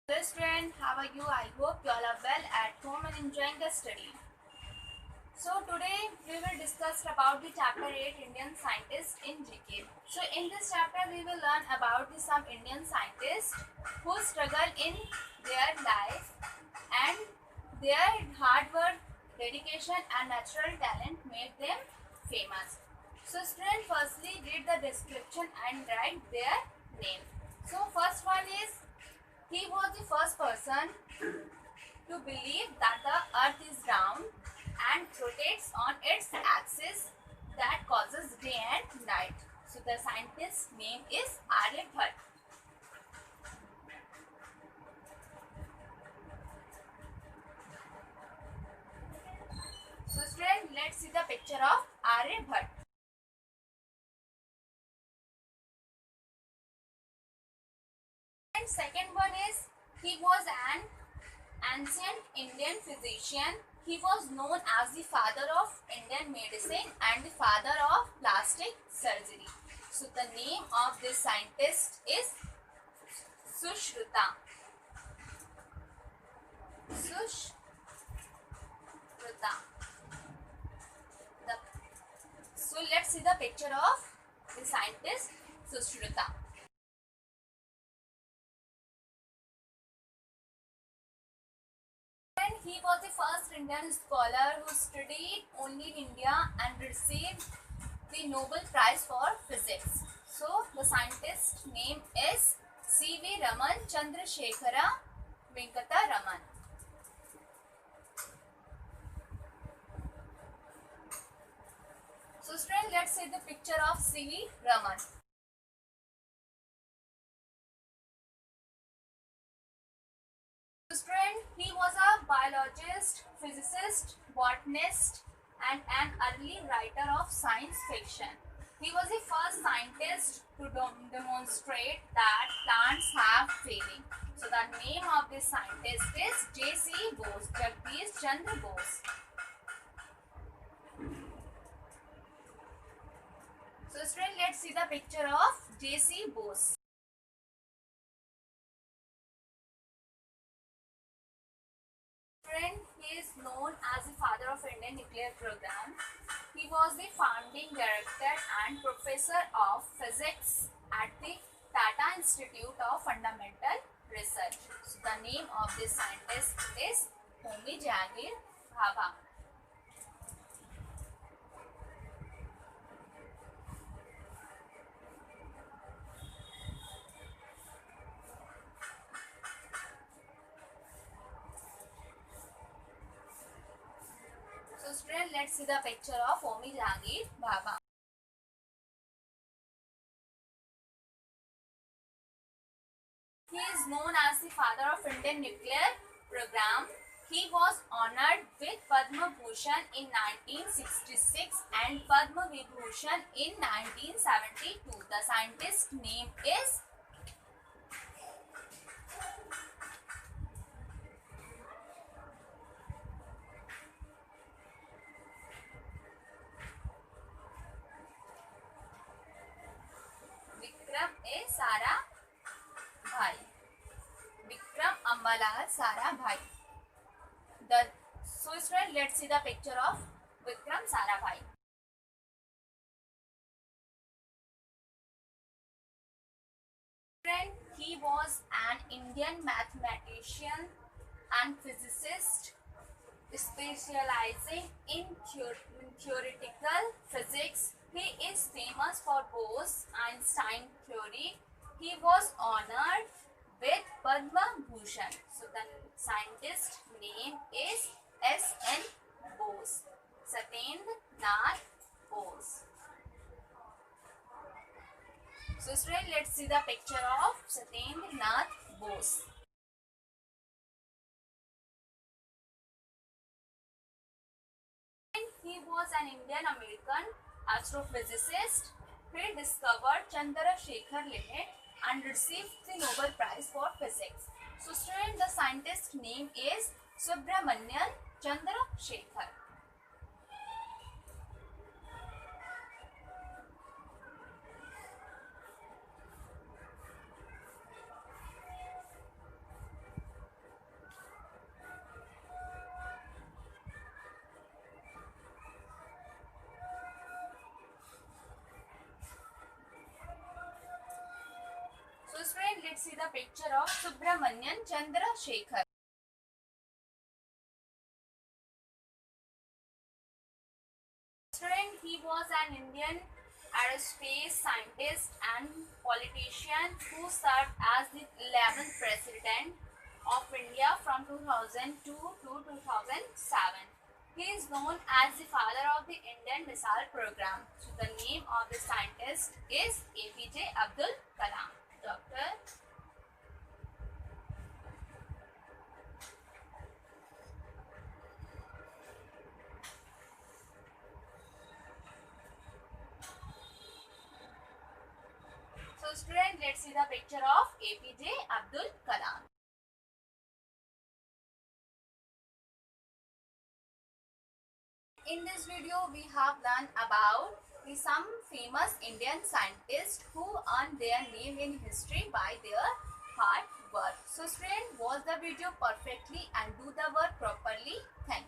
Hello student, how are you? I hope you all are well at home and enjoying the study. So today we will discuss about the chapter 8 Indian scientists in GK. So in this chapter we will learn about some Indian scientists who struggle in their life and their hard work, dedication and natural talent made them famous. So student, firstly read the description and write their name. So first one is, he was the first person to believe that the earth is round and rotates on its axis that causes day and night. So the scientist's name is Aryabhat. So students, let's see the picture of Aryabhat. And second one is, he was an ancient Indian physician. He was known as the father of Indian medicine and the father of plastic surgery. So the name of this scientist is Sushruta. Sushruta. So let's see the picture of the scientist Sushruta. He was the first Indian scholar who studied only in India and received the Nobel Prize for Physics. So the scientist's name is C.V. Raman Chandrasekhara Venkata Raman. So students, let's see the picture of C.V. Raman. Student, he was a biologist, physicist, botanist, and an early writer of science fiction. He was the first scientist to demonstrate that plants have feeling. So the name of this scientist is J.C. Bose, Jagdish Chandra Bose. So student, let's see the picture of J.C. Bose. He is known as the father of Indian nuclear program. He was the founding director and professor of physics at the Tata Institute of Fundamental Research. So the name of this scientist is Homi Jahangir Bhabha. So students, let's see the picture of Homi Jahangir Bhabha. He is known as the father of Indian nuclear program. He was honored with Padma Bhushan in 1966 and Padma Vibhushan in 1972. The scientist's name is Vikram A. Sarabhai. Vikram Ambalal Sarabhai. So students, let's see the picture of Vikram Sarabhai. He was an Indian mathematician and physicist specializing in theoretical physics. He is famous for Bose-Einstein theory. He was honored with Padma Bhushan. So the scientist name is S.N. Bose, Satyendra Nath Bose. So students, let's see the picture of Satyendra Nath Bose. He was an Indian American astrophysicist. He discovered Chandrasekhar limit and received the Nobel Prize for Physics. So student, the scientist's name is Subramanian Chandrasekhar. let's see the picture of Subramanian Chandrasekhar. Student, he was an Indian aerospace scientist and politician who served as the 11th President of India from 2002 to 2007. He is known as the father of the Indian Missile Program. So the name of the scientist is APJ Abdul Kalam. Doctor. So student, let's see the picture of APJ Abdul Kalam. In this video, we have learned about some famous Indian scientists who earned their name in history by their hard work. So student, watch the video perfectly and do the work properly. Thank you.